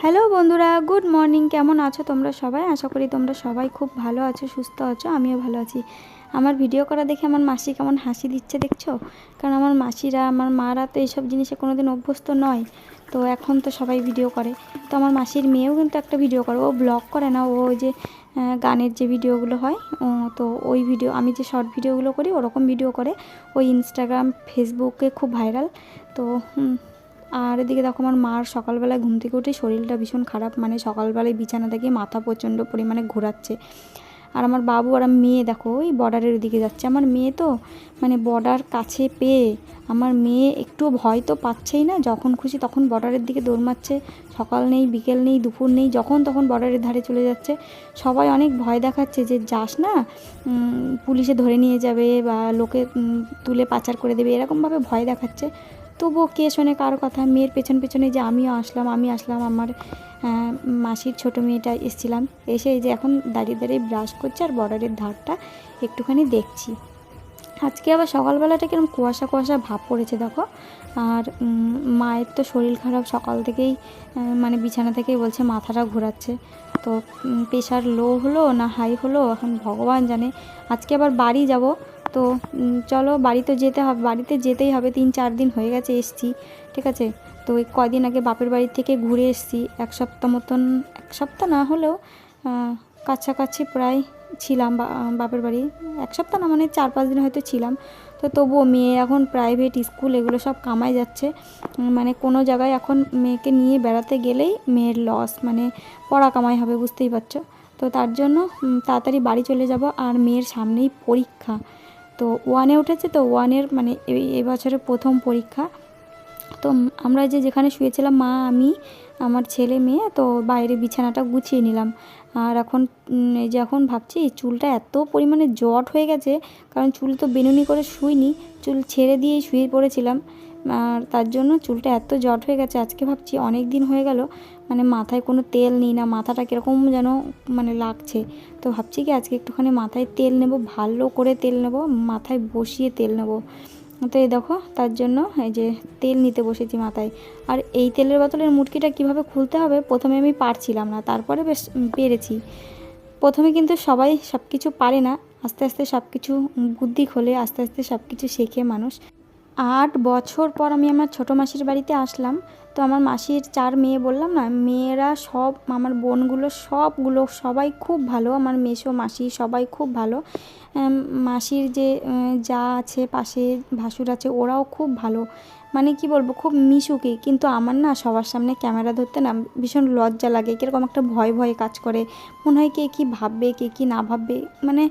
Hello বন্ধুরা, good morning. কেমন আছো তোমরা সবাই? আশা করি তোমরা সবাই খুব ভালো আছো, সুস্থ আছো। আমিও ভালো আছি। আমার ভিডিও করা দেখে আমার মাসি কেমন হাসি দিচ্ছে দেখছো? কারণ আমার মাসিরা, আমার মারা তো এইসব জিনিসে কোনো দিন অভ্যস্ত নয়। তো এখন তো সবাই ভিডিও করে। তো আমার মাসির মেয়েও কিন্তু একটা ভিডিও করে। ও ব্লগ করে না, ও ওই যে গানের যে ভিডিওগুলো হয়, তো ওই ভিডিও, আমি যে শর্ট ভিডিওগুলো করি ওরকম ভিডিও করে। ওই ইনস্টাগ্রাম, ফেসবুকে খুব ভাইরাল। তো আর এদিকে দেখো আমার মার সকালবেলায় ঘুম থেকে উঠে শরীরটা ভীষণ খারাপ, মানে সকালবেলায় বিছানা থেকে মাথা প্রচণ্ড পরিমাণে ঘোরাচ্ছে। আর আমার বাবু আর মেয়ে দেখো ওই বর্ডারের দিকে যাচ্ছে। আমার মেয়ে তো মানে বর্ডার কাছে পেয়ে আমার মেয়ে একটু ভয় তো পাচ্ছেই না, যখন খুশি তখন বর্ডারের দিকে দৌড় মারছে। সকাল নেই, বিকেল নেই, দুপুর নেই, যখন তখন বর্ডারের ধারে চলে যাচ্ছে। সবাই অনেক ভয় দেখাচ্ছে যে যাস না, পুলিশে ধরে নিয়ে যাবে বা লোকে তুলে পাচার করে দেবে, এরকমভাবে ভয় দেখাচ্ছে। তবুও কে শোনে কার কথা? মেয়ের পেছন পেছনে যে আমি আসলাম আমার মাসির ছোটো মেয়েটা এসেছিলাম, এসে এই যে এখন দাঁড়িয়ে দাঁড়িয়ে ব্রাশ করছে আর বর্ডারের ধারটা একটুখানি দেখছি। আজকে আবার সকালবেলাটা কিরকম কুয়াশা কুয়াশা ভাব পড়েছে দেখো। আর মায়ের তো শরীর খারাপ সকাল থেকেই, মানে বিছানা থেকেই বলছে মাথাটা ঘোরাচ্ছে। তো প্রেশার লো হলো না হাই হলো এখন ভগবান জানে। আজকে আবার বাড়ি যাব, তো চলো বাড়িতে যেতে হবে, বাড়িতে যেতেই হবে। 3-4 দিন হয়ে গেছে এসছি, ঠিক আছে। তো ওই কদিন আগে বাপের বাড়ি থেকে ঘুরে এসছি, এক সপ্তাহ মতন, এক সপ্তাহ না হলেও কাছাকাছি প্রায় ছিলাম বাপের বাড়ি। এক সপ্তাহ না, মানে 4-5 দিন হয়তো ছিলাম। তো তবুও মেয়ে এখন প্রাইভেট স্কুল এগুলো সব কামাই যাচ্ছে, মানে কোনো জায়গায় এখন মেয়েকে নিয়ে বেড়াতে গেলেই মেয়ের লস, মানে পড়া কামাই হবে, বুঝতেই পারছো। তো তার জন্য তাড়াতাড়ি বাড়ি চলে যাব। আর মেয়ের সামনেই পরীক্ষা, তো 1-এ উঠেছে, তো 1-এর মানে এই বছরের প্রথম পরীক্ষা। তো আমরা যেখানে শুয়েছিলাম মা, আমি, আমার ছেলে, মেয়ে, তো বাইরে বিছানাটা গুছিয়ে নিলাম। আর এখন এই যে এখন ভাবছি চুলটা এত পরিমাণে জট হয়ে গেছে, কারণ চুল তো বেনুনি করে শুইনি, চুল ছেড়ে দিয়েই শুয়ে পড়েছিলাম। আর তার জন্য চুলটা এত জট হয়ে গেছে। আজকে ভাবছি অনেক দিন হয়ে গেল, মানে মাথায় কোনো তেল নিই না, মাথাটা কীরকম যেন মানে লাগছে। তো ভাবছি কি আজকে একটুখানি মাথায় তেল নেব, ভালো করে তেল নেব, মাথায় বসিয়ে তেল নেব। তো এই দেখো তার জন্য এই যে তেল নিতে বসেছি মাথায়। আর এই তেলের বোতলের মুটকিটা কিভাবে খুলতে হবে প্রথমে আমি পারছিলাম না, তারপরে বেশ পেরেছি। প্রথমে কিন্তু সবাই সব কিছু পারে না, আস্তে আস্তে সব কিছু বুদ্ধি খোলে, আস্তে আস্তে সব কিছু শেখে মানুষ। 8 বছর পর আমি আমার ছোটো মাসির বাড়িতে আসলাম। তো আমার মাসির 4 মেয়ে বললাম না, মেয়েরা সব, আমার বোনগুলো সবগুলো সবাই খুব ভালো, আমার মেসো মাসি সবাই খুব ভালো। মাসির যে যা আছে পাশে, ভাসুর আছে, ওরাও খুব ভালো। মানে কি বলবো, খুব মিশুকি। কিন্তু আমার না সবার সামনে ক্যামেরা ধরতে না ভীষণ লজ্জা লাগে, কীরকম একটা ভয় ভয় কাজ করে। মনে হয় কে কী ভাববে, কে কী না ভাববে, মানে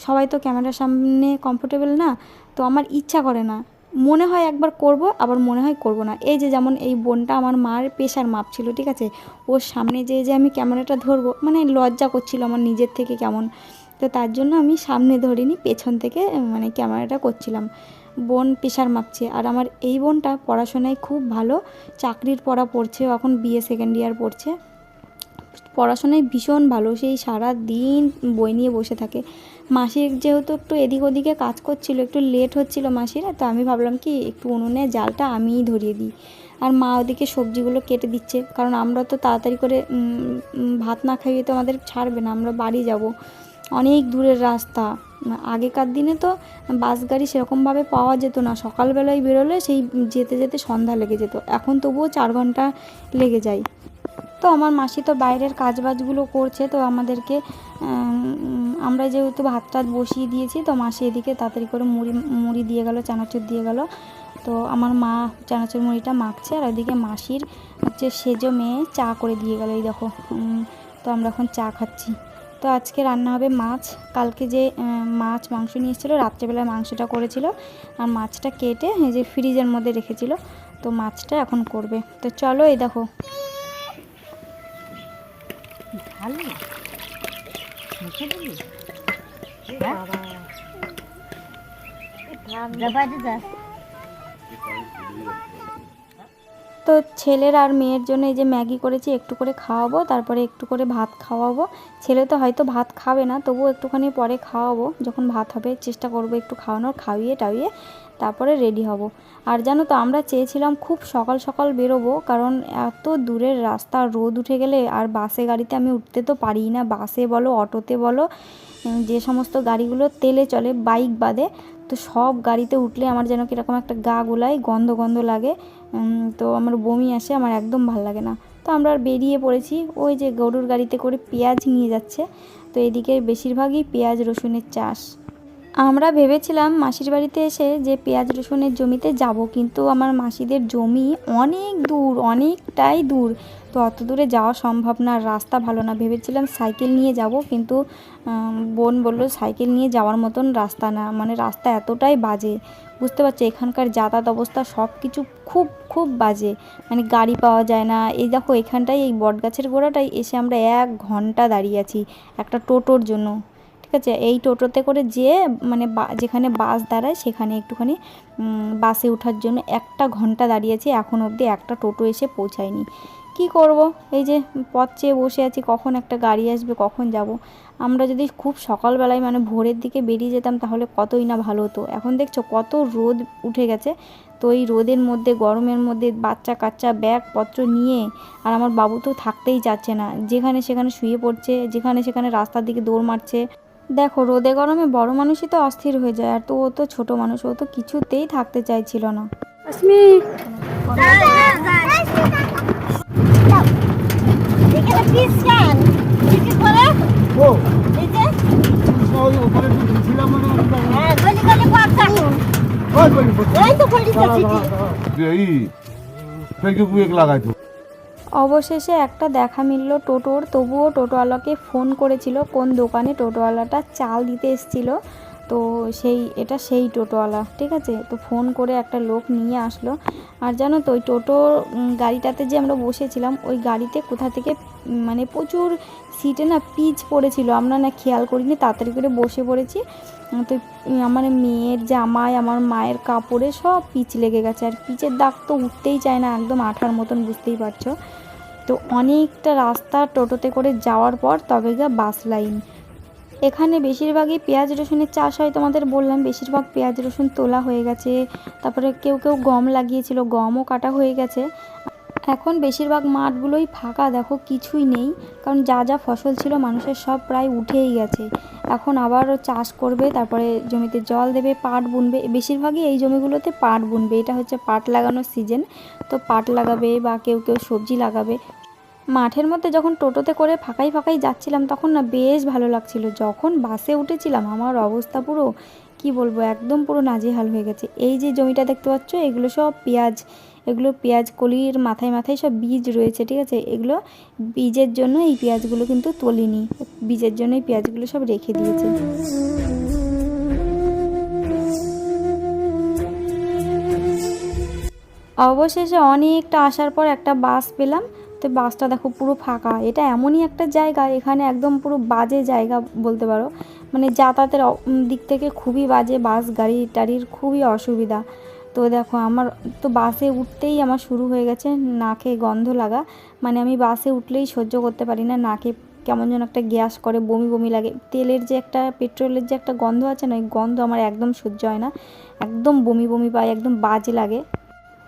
সবাই তো ক্যামেরার সামনে কমফোর্টেবল না। তো আমার ইচ্ছা করে না, মনে হয় একবার করব, আবার মনে হয় করব না। এই যে যেমন এই বোনটা আমার মার প্রেশার মাপছিল, ঠিক আছে, ওর সামনে যে আমি ক্যামেরাটা ধরবো, মানে লজ্জা করছিল আমার নিজের থেকে কেমন। তো তার জন্য আমি সামনে ধরিনি, পেছন থেকে মানে ক্যামেরাটা করছিলাম। বোন প্রেশার মাপছে, আর আমার এই বোনটা পড়াশোনায় খুব ভালো, চাকরির পড়া পড়ছে, এখন বিএ সেকেন্ড ইয়ার পড়ছে, পড়াশোনায় ভীষণ ভালো, সেই সারা দিন বই নিয়ে বসে থাকে। মাসির যেহেতু একটু এদিক ওদিকে কাজ করছিল, একটু লেট হচ্ছিল মাসির, তো আমি ভাবলাম কি একটু উনুনে জালটা আমিই ধরিয়ে দিই। আর মা ওদিকে সবজিগুলো কেটে দিচ্ছে, কারণ আমরা তো তাড়াতাড়ি করে ভাত না খাইয়ে তো আমাদের ছাড়বে না, আমরা বাড়ি যাব, অনেক দূরের রাস্তা। আগেকার দিনে তো বাস গাড়ি সেরকমভাবে পাওয়া যেত না, সকালবেলায় বেরোলে সেই যেতে যেতে সন্ধ্যা লেগে যেত, এখন তবুও 4 ঘন্টা লেগে যায়। তো আমার মাসি তো বাইরের কাজবাজগুলো করছে, তো আমাদেরকে আমরা যেহেতু ভাত টাত বসিয়ে দিয়েছি, তো মাসি এদিকে তাড়াতাড়ি করে মুড়ি দিয়ে গেল, চানাচুর দিয়ে গেল। তো আমার মা চানাচুর মুড়িটা মাখছে, আর ওইদিকে মাসির হচ্ছে সেজো মেয়ে চা করে দিয়ে গেল, এই দেখো। তো আমরা এখন চা খাচ্ছি। তো আজকে রান্না হবে মাছ, কালকে যে মাছ মাংস নিয়ে এসেছিলো, রাত্রেবেলায় মাংসটা করেছিল, আর মাছটা কেটে এই যে ফ্রিজের মধ্যে রেখেছিল, তো মাছটা এখন করবে। তো চলো, এই দেখো। ভালো মুখে দিবি তো তো ছেলের আর মেয়ের জন্য এই যে ম্যাগি করেছি, একটু করে খাওয়াবো, তারপরে একটু করে ভাত খাওয়াবো। ছেলে তো হয়তো ভাত খাবে না, তবুও একটুখানি পরে খাওয়াবো, যখন ভাত হবে চেষ্টা করবো একটু খাওয়ানোর, খাইয়ে টাইয়ে তারপরে রেডি হব। আর জানো তো আমরা চেয়েছিলাম খুব সকাল সকাল বেরোবো, কারণ এত দূরের রাস্তা, রোদ উঠে গেলে আর বাসে গাড়িতে আমি উঠতে তো পারি না, বাসে বলো অটোতে বলো, যে সমস্ত গাড়িগুলো তেলে চলে বাইক বাদে, তো সব গাড়িতে উঠলে আমার যেন কীরকম একটা গা গোলায়, গন্ধ গন্ধ লাগে, তো আমার বমি আসে, আমার একদম ভালো লাগে না। তো আমরা আর বেরিয়ে পড়েছি, ওই যে গরুর গাড়িতে করে পেঁয়াজ নিয়ে যাচ্ছে, তো এদিকে বেশিরভাগই পেঁয়াজ রসুনের চাষ। আমরা ভেবেছিলাম মাসির বাড়িতে এসে যে পেঁয়াজ রসুনের জমিতে যাব, কিন্তু আমার মাসিদের জমি অনেক দূর, অনেকটাই দূর, তো অত দূরে যাওয়া সম্ভব না, রাস্তা ভালো না। ভেবেছিলাম সাইকেল নিয়ে যাব, কিন্তু বোন বলল সাইকেল নিয়ে যাওয়ার মতন রাস্তা না, মানে রাস্তা এতটাই বাজে, বুঝতে পারছো এখানকার যাতায়াত অবস্থা সব কিছু খুব খুব বাজে, মানে গাড়ি পাওয়া যায় না। এই দেখো এখানটায় এই বটগাছের গোড়াটায় এসে আমরা 1 ঘন্টা দাঁড়িয়ে আছি একটা টোটোর জন্য, ঠিক আছে। এই টোটোতে করে যেয়ে মানে যেখানে বাস দাঁড়ায় সেখানে একটুখানি বাসে ওঠার জন্য 1 ঘন্টা দাঁড়িয়েছি, এখন অবধি একটা টোটো এসে পৌঁছায়নি। কি করব, এই যে পথ চেয়ে বসে আছি কখন একটা গাড়ি আসবে, কখন যাব। আমরা যদি খুব সকালবেলায় মানে ভোরের দিকে বেরিয়ে যেতাম তাহলে কতই না ভালো হতো। এখন দেখছো কত রোদ উঠে গেছে, তো এই রোদের মধ্যে গরমের মধ্যে বাচ্চা কাচ্চা ব্যাগপত্র নিয়ে, আর আমার বাবু তো থাকতেই চাচ্ছে না, যেখানে সেখানে শুয়ে পড়ছে, যেখানে সেখানে রাস্তার দিকে দৌড় মারছে। দেখো রোদে গরমে বড় মানুষই তো অস্থির হয়ে যায়, আর তো ও তো ছোট মানুষ, ও তো কিছুতেই থাকতে চাইছিল না। আসমি অবশেষে একটা দেখা মিলল টোটোর, তবুও টোটোওয়ালাকে ফোন করেছিল, কোন দোকানে টোটোওয়ালাটা চাল দিতে এসেছিলো, তো সেই টোটোওয়ালা, ঠিক আছে। তো ফোন করে একটা লোক নিয়ে আসলো। আর জানো তো ওই টোটো গাড়িটাতে যে আমরা বসেছিলাম, ওই গাড়িতে কোথা থেকে মানে প্রচুর সিটে না পিচ পড়েছিল, আমরা না খেয়াল করিনি, তাড়াতাড়ি করে বসে পড়েছি, তো আমার মেয়ের জামায়, আমার মায়ের কাপড়ে সব পিচ লেগে গেছে, আর পিচের দাগ তো উঠতেই চায় না, একদম আঠার মতন, বুঝতেই পারছো। তো অনেকটা রাস্তা টোটোতে করে যাওয়ার পর তবে গিয়ে বাস লাইন। এখানে বেশিরভাগই পেঁয়াজ রসুনের চাষ হয়, তোমাদের বললাম বেশিরভাগ পেঁয়াজ রসুন তোলা হয়ে গেছে, তারপরে কেউ কেউ গম লাগিয়েছিল, গমও কাটা হয়ে গেছে। এখন বেশিরভাগ মাঠগুলোই ফাঁকা, দেখো কিছুই নেই, কারণ যা যা ফসল ছিল মানুষের সব প্রায় উঠেই গেছে। এখন আবারও চাষ করবে, তারপরে জমিতে জল দেবে, পাট বুনবে, বেশিরভাগই এই জমিগুলোতে পাট বুনবে, এটা হচ্ছে পাট লাগানোর সিজন, তো পাট লাগাবে বা কেউ কেউ সবজি লাগাবে। মাঠের মধ্যে যখন টোটোতে করে ফাঁকাই ফাঁকাই যাচ্ছিলাম তখন না বেশ ভালো লাগছিল, যখন বাসে উঠেছিলাম আমার অবস্থা পুরো কি বলবো, একদম পুরো নাজেহাল হয়ে গেছে। এই যে জমিটা দেখতে পাচ্ছ এগুলো সব পেঁয়াজ, এগুলো পেঁয়াজ কলির মাথায় মাথায় সব বীজ রয়েছে, ঠিক আছে। এগুলো বীজের জন্য এই পেঁয়াজগুলো কিন্তু তোলেনি, বীজের জন্য এই পেঁয়াজগুলো সব রেখে দিয়েছে। অবশেষে অনেকটা আসার পর একটা বাস পেলাম, তো বাসটা দেখো পুরো ফাঁকা। এটা এমনই একটা জায়গা, এখানে একদম পুরো বাজে জায়গা বলতে পারো, মানে যাতায়াতের দিক থেকে খুবই বাজে, বাস গাড়ি টাড়ির খুবই অসুবিধা। তো দেখো আমার তো বাসে উঠতেই আমার শুরু হয়ে গেছে নাকে গন্ধ লাগা, মানে আমি বাসে উঠলেই সহ্য করতে পারি না, নাকে কেমন যেন একটা গ্যাস করে, বমি বমি লাগে, তেলের যে একটা পেট্রোলের যে একটা গন্ধ আছে না, ওই গন্ধ আমার একদম সহ্য হয় না, একদম বমি বমি পায়, একদম বাজে লাগে।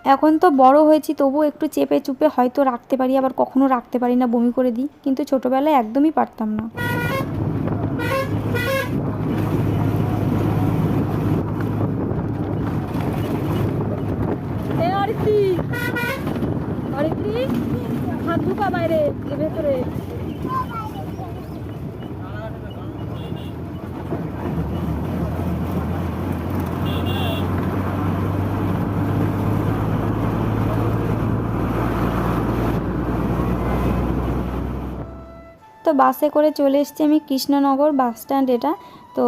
এখন তো বড় হয়েছি তবুও একটু চেপে চুপে হয়তো রাখতে পারি, আবার কখনো রাখতে পারি না, বমি করে দিই, কিন্তু ছোটোবেলায় একদমই পারতাম না। ভেতরে তো বাসে করে চলে এসেছি আমি কৃষ্ণনগর বাস স্ট্যান্ড এটা। তো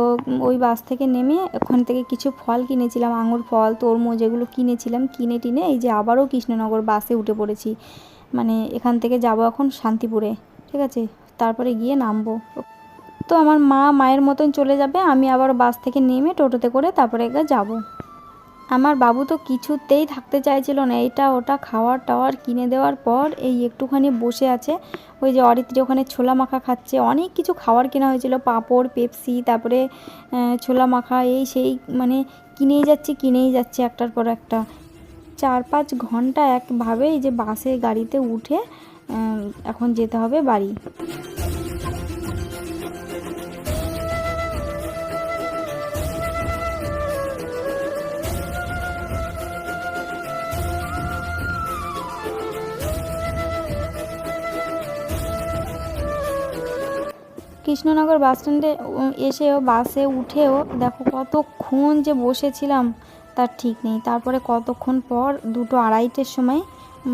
ওই বাস থেকে নেমে ওখান থেকে কিছু ফল কিনেছিলাম, আঙুর ফল, তরমুজ, এগুলো কিনেছিলাম, কিনে টিনে এই যে আবারও কৃষ্ণনগর বাসে উঠে পড়েছি, মানে এখান থেকে যাব এখন শান্তিপুরে, ঠিক আছে, তারপরে গিয়ে নামবো। তো আমার মায়ের মতন চলে যাবে, আমি আবার বাস থেকে নেমে টোটোতে করে তারপরে যাব। আমার বাবু তো কিছুতেই থাকতে চাইছিল না, এটা ওটা খাওয়ার টাওয়ার কিনে দেওয়ার পর এই একটুখানি বসে আছে। ওই যে অরিত্রী ওখানে ছোলা মাখা খাচ্ছে, অনেক কিছু খাবার কেনা হয়েছিল, পাঁপড়, পেপসি, তারপরে ছোলা মাখা, এই সেই মানে কিনেই যাচ্ছে একটার পর একটা। 4-5 ঘন্টা একভাবে এই যে বাসে গাড়িতে উঠে এখন যেতে হবে বাড়ি। কৃষ্ণনগর বাস স্ট্যান্ডে এসেও বাসে উঠেও দেখো কতক্ষণ যে বসেছিলাম তার ঠিক নেই। তারপরে কতক্ষণ পর 2:30-এর সময়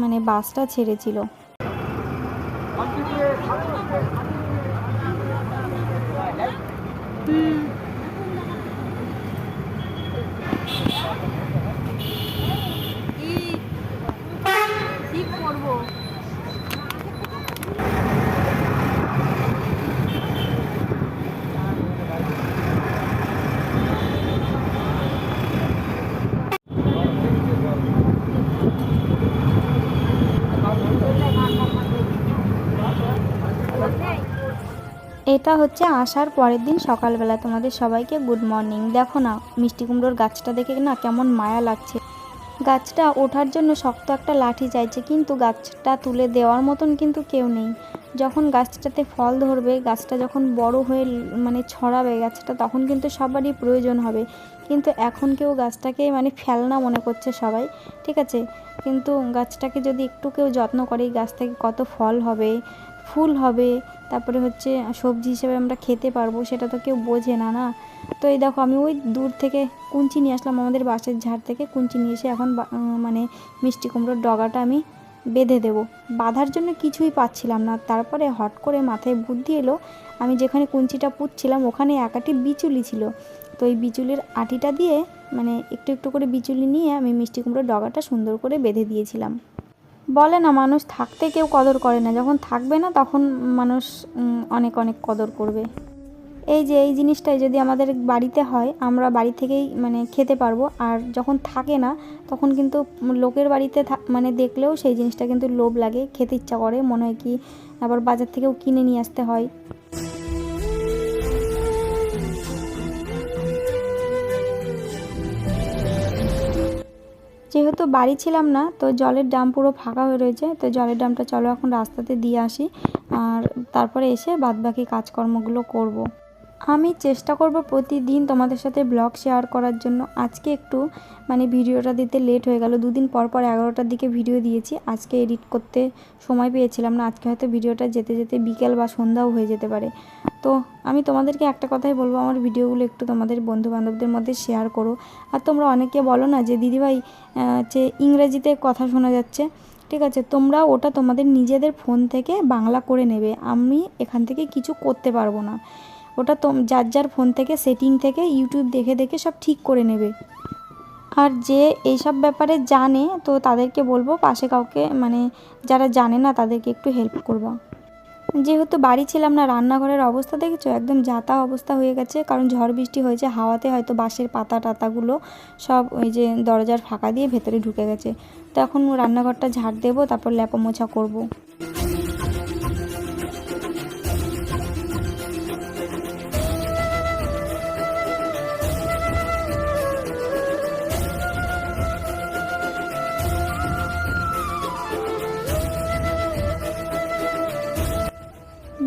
মানে বাসটা ছেড়েছিল। এটা হচ্ছে আসার পরের দিন সকালবেলা। তোমাদের সবাইকে গুড মর্নিং। দেখো না মিষ্টি কুমড়োর গাছটা দেখে না কেমন মায়া লাগছে। গাছটা ওঠার জন্য শক্ত একটা লাঠি চাইছে, কিন্তু গাছটা তুলে দেওয়ার মতন কিন্তু কেউ নেই। যখন গাছটাতে ফল ধরবে, গাছটা যখন বড় হয়ে মানে ছড়াবে গাছটা, তখন কিন্তু সবারই প্রয়োজন হবে। কিন্তু এখন কেউ গাছটাকে মানে ফেলনা মনে করছে সবাই, ঠিক আছে। কিন্তু গাছটাকে যদি একটু কেউ যত্ন করে, এই গাছ থেকে কত ফল হবে, ফুল হবে, তারপরে হচ্ছে সবজি হিসেবে আমরা খেতে পারবো, সেটা তো কেউ বোঝে না না। তো এই দেখো আমি ওই দূর থেকে কুঞ্চি নিয়ে আসলাম, আমাদের বাঁশের ঝাড় থেকে কুঞ্চি নিয়ে এসে এখন মানে মিষ্টি কুমড়োর ডগাটা আমি বেঁধে দেবো। বাঁধার জন্য কিছুই পাচ্ছিলাম না। তারপরে হট করে মাথায় বুদ্ধি এলো, আমি যেখানে কুঞ্চিটা পুঁতছিলাম ওখানে এক আটি বিচুলি ছিল। তো এই বিচুলির আটিটা দিয়ে মানে একটু একটু করে বিচুলি নিয়ে আমি মিষ্টি কুমড়োর ডগাটা সুন্দর করে বেঁধে দিয়েছিলাম। বলে না মানুষ থাকতে কেউ কদর করে না, যখন থাকবে না তখন মানুষ অনেক অনেক কদর করবে। এই যে এই জিনিসটাই যদি আমাদের বাড়িতে হয়, আমরা বাড়ি থেকেই মানে খেতে পারবো। আর যখন থাকে না তখন কিন্তু লোকের বাড়িতে মানে দেখলেও সেই জিনিসটা কিন্তু লোভ লাগে, খেতে ইচ্ছা করে, মনে হয় কি আবার বাজার থেকেও কিনে নিয়ে আসতে হয়। যেহেতু বাড়ি ছিলাম না, তো জলের ড্রাম পুরো ফাঁকা হয়ে রয়েছে। তো জলের ড্রামটা চলো এখন রাস্তাতে দিয়ে আসি, আর তারপরে এসে বাদবাকি কাজকর্মগুলো করব। আমি চেষ্টা করব প্রতিদিন তোমাদের সাথে ব্লগ শেয়ার করার জন্য। আজকে একটু মানে ভিডিওটা দিতে লেট হয়ে গেল, 2 দিন পর পর 11টার দিকে ভিডিও দিয়েছি। আজকে এডিট করতে সময় পেয়েছিলাম না, আজকে হয়তো ভিডিওটা যেতে যেতে বিকেল বা সন্ধ্যাও হয়ে যেতে পারে। তো আমি তোমাদেরকে একটা কথাই বলবো, আমার ভিডিওগুলো একটু তোমাদের বন্ধুবান্ধবদের মধ্যে শেয়ার করো। আর তোমরা অনেকে বলো না যে দিদিভাই যে ইংরেজিতে কথা শোনা যাচ্ছে, ঠিক আছে, তোমরা ওটা তোমাদের নিজেদের ফোন থেকে বাংলা করে নেবে। আমি এখান থেকে কিছু করতে পারবো না, ওটা যার যার ফোন থেকে সেটিং থেকে ইউটিউব দেখে দেখে সব ঠিক করে নেবে। আর যে এইসব ব্যাপারে জানে তো তাদেরকে বলবো পাশে কাউকে মানে যারা জানে না তাদেরকে একটু হেল্প করবা। যেহেতু বাড়ি ছিলাম না, রান্নাঘরের অবস্থা দেখেছো একদম যাতা অবস্থা হয়ে গেছে, কারণ ঝড় বৃষ্টি হয়েছে, হাওয়াতে হয়তো বাঁশের পাতা টাতাগুলো সব ওই যে দরজার ফাঁকা দিয়ে ভেতরে ঢুকে গেছে। তো এখন রান্নাঘরটা ঝাড় দেবো, তারপর ল্যাপা মোছা করবো।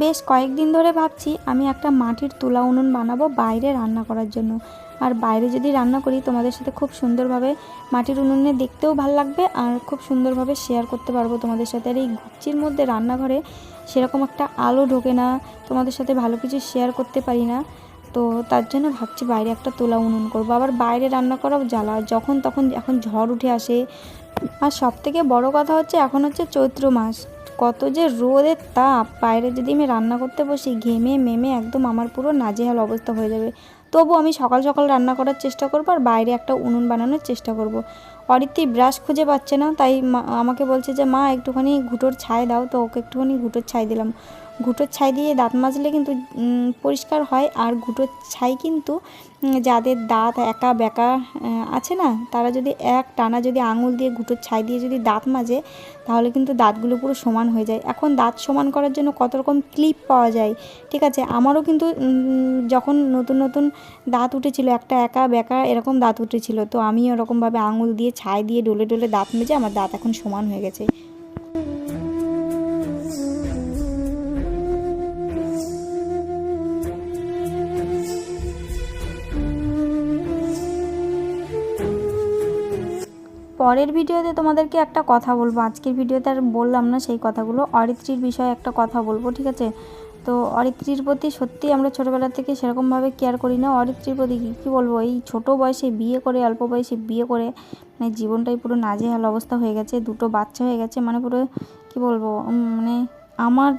বেশ কয়েকদিন ধরে ভাবছি আমি একটা মাটির তুলা উনুন বানাবো বাইরে রান্না করার জন্য। আর বাইরে যদি রান্না করি তোমাদের সাথে খুব সুন্দরভাবে মাটির উনুনে দেখতেও ভালো লাগবে, আর খুব সুন্দরভাবে শেয়ার করতে পারবো তোমাদের সাথে। আর এই ঘুচির মধ্যে রান্নাঘরে সেরকম একটা আলো ঢোকে না, তোমাদের সাথে ভালো কিছু শেয়ার করতে পারি না। তো তার জন্য ভাবছি বাইরে একটা তুলা উনুন করবো। আবার বাইরে রান্না করাও জ্বালা, যখন তখন এখন ঝড় উঠে আসে। আর সবথেকে বড় কথা হচ্ছে এখন হচ্ছে চৈত্র মাস, কত যে রোদের তাপ, বাইরে যদি আমি রান্না করতে বসি ঘেমে মেমে একদম আমার পুরো নাজেহাল অবস্থা হয়ে যাবে। তবু আমি সকাল সকাল রান্না করার চেষ্টা করবো, আর বাইরে একটা উনুন বানানোর চেষ্টা করব। অরিত্রী ব্রাশ খুঁজে পাচ্ছে না, তাই আমাকে বলছে যে মা একটুখানি ঘুঁটোর ছাই দাও, তো ওকে একটুখানি ঘুঁটোর ছাই দিলাম। ঘুঁটোর ছাই দিয়ে দাঁত মাজলে কিন্তু পরিষ্কার হয়। আর ঘুঁটোর ছাই কিন্তু যাদের দাঁত একা বেঁকা আছে না, তারা যদি এক টানা যদি আঙুল দিয়ে ঘুঁটোর ছাই দিয়ে যদি দাঁত মাজে, তাহলে কিন্তু দাঁতগুলো পুরো সমান হয়ে যায়। এখন দাঁত সমান করার জন্য কত রকম ক্লিপ পাওয়া যায়, ঠিক আছে। আমারও কিন্তু যখন নতুন নতুন দাঁত উঠেছিল, একটা একা বেঁকা এরকম দাঁত উঠেছিল, তো আমি ওরকমভাবে আঙুল দিয়ে ছাই দিয়ে ডলে ডলে দাঁত মেজে আমার দাঁত এখন সমান হয়ে গেছে। পরের ভিডিওতে তোমাদেরকে একটা কথা বলবো, আজকের ভিডিওতে আর বললাম না সেই কথাগুলো। অরিত্রীর বিষয়ে একটা কথা বলবো, ঠিক আছে। তো অরিত্রীর প্রতি সত্যি আমরা ছোটোবেলা থেকে সেরকমভাবে কেয়ার করি না। অরিত্রীর প্রতি কী বলবো, এই ছোটো বয়সে বিয়ে করে, অল্প বয়সে বিয়ে করে মানে জীবনটাই পুরো নাজেহাল অবস্থা হয়ে গেছে। দুটো বাচ্চা হয়ে গেছে, মানে পুরো কী বলবো, মানে আমার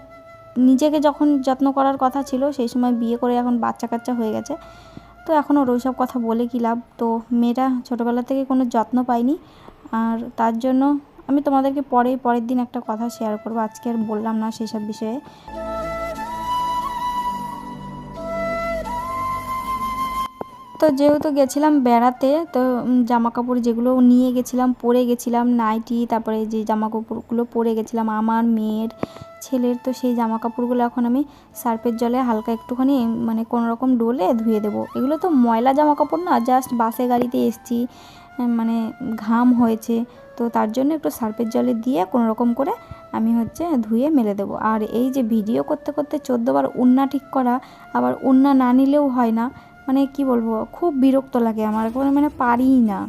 নিজেকে যখন যত্ন করার কথা ছিল সেই সময় বিয়ে করে এখন বাচ্চা কাচ্চা হয়ে গেছে। তো এখন ওর ওইসব কথা বলে কী লাভ। তো মেয়েটা ছোটোবেলা থেকে কোনো যত্ন পায়নি, আর তার জন্য আমি তোমাদেরকে পরের দিন একটা কথা শেয়ার করবো, আজকে আর বললাম না সেসব বিষয়ে। তো যেহেতু গেছিলাম বেড়াতে, তো জামা কাপড় যেগুলো নিয়ে গেছিলাম পরে গেছিলাম, নাইটি, তারপরে যে জামা কাপড়গুলো পরে গেছিলাম আমার, মেয়ের, ছেলের, তো সেই জামা কাপড়গুলো এখন আমি সার্ফের জলে হালকা একটুখানি মানে কোনো রকম ডোলে ধুয়ে দেবো। এগুলো তো ময়লা জামা কাপড় না, জাস্ট বাসে গাড়িতে এসছি, মানে ঘাম হয়েছে, তো তার জন্য একটু সার্ফের জলে দিয়ে কোনো রকম করে আমি ধুয়ে মেলে দেবো। আর এই যে ভিডিও করতে করতে 14 বার ওড়না ঠিক করা, আবার ওড়না না নিলেও হয় না, মানে কি বলবো, খুব বিরক্ত লাগে আমার, মানে পারিই না।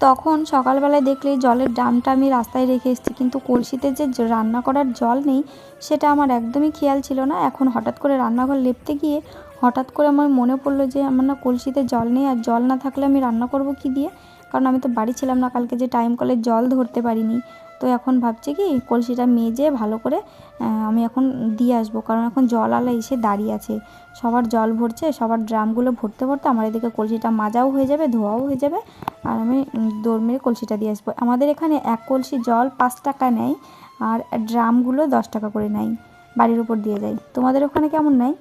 তখন সকালবেলায় দেখলে জলের ড্রামটা আমি রাস্তায় রেখে এসেছি, কিন্তু কলসিতে যে রান্না করার জল নেই সেটা আমার একদমই খেয়াল ছিল না। এখন হঠাৎ করে রান্নাঘর লেপতে গিয়ে হঠাৎ করে আমার মনে পড়লো যে আমার না কলসিতে জল নেই, আর জল না থাকলে আমি রান্না করব কী দিয়ে, কারণ আমি তো বাড়ি ছিলাম না কালকে, যে টাইম কলে জল ধরতে পারিনি। তো এখন ভাবছি কি কলসিটা মেজে ভালো করে আমি এখন দিয়ে আসবো, কারণ এখন জলওয়ালা এসে দাঁড়িয়ে আছে, সবার জল ভরছে, সবার ড্রামগুলো ভরতে ভরতে আমার এদিকে কলসিটা মাজাও হয়ে যাবে, ধোয়াও হয়ে যাবে, আর আমি দৌড় মেরে কলসিটা দিয়ে আসবো। আমাদের এখানে 1 কলসি জল 5 টাকা নেয়, আর ড্রামগুলো 10 টাকা করে নেয়, বাড়ির উপর দিয়ে যায়। তোমাদের ওখানে কেমন নেয়?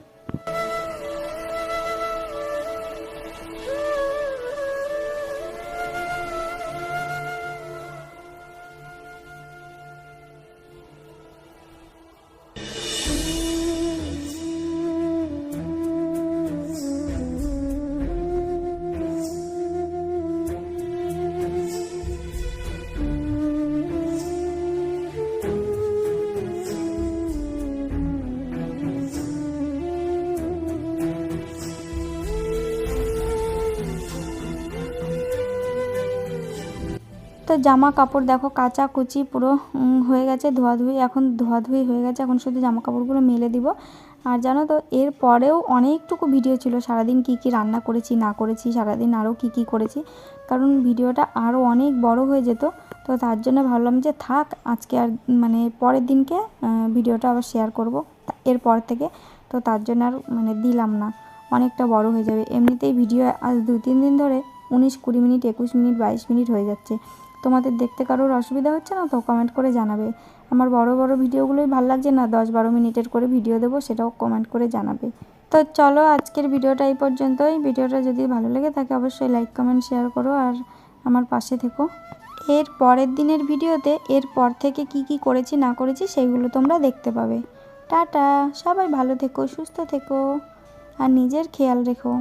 তো জামা কাপড় দেখো কাচাকুচি পুরো হয়ে গেছে, ধোয়াধুয়ি, এখন ধোয়াধুয়ি হয়ে গেছে, এখন শুধু জামা কাপড়গুলো মেলে দিব। আর জানো তো এর পরেও অনেকটুকু ভিডিও ছিল, সারাদিন কি কি রান্না করেছি না করেছি, সারাদিন আরও কি কি করেছি, কারণ ভিডিওটা আরও অনেক বড় হয়ে যেত। তো তার জন্য ভাবলাম যে থাক, আজকে আর মানে পরের দিনকে ভিডিওটা আবার শেয়ার করব এরপর থেকে, তো তার জন্য আর মানে দিলাম না, অনেকটা বড় হয়ে যাবে। এমনিতেই ভিডিও আজ 2-3 দিন ধরে 19-20 মিনিট 21 মিনিট 22 মিনিট হয়ে যাচ্ছে। তোমাদের দেখতে কারোর অসুবিধা হচ্ছে না তো? কমেন্ট করে জানাবে। আমার বড় বড় ভিডিওগুলোই ভালো লাগছে না, 10-12 মিনিটের করে ভিডিও দেবো, সেটাও কমেন্ট করে জানাবে। তো চলো আজকের ভিডিওটা এই পর্যন্তই। ভিডিওটা যদি ভালো লেগে থাকে অবশ্যই লাইক কমেন্ট শেয়ার করো, আর আমার পাশে থেকো। এর পরের দিনের ভিডিওতে এরপর থেকে কি কি করেছি না করেছি সেইগুলো তোমরা দেখতে পাবে। টাটা, সবাই ভালো থেকো, সুস্থ থেকো, আর নিজের খেয়াল রেখো।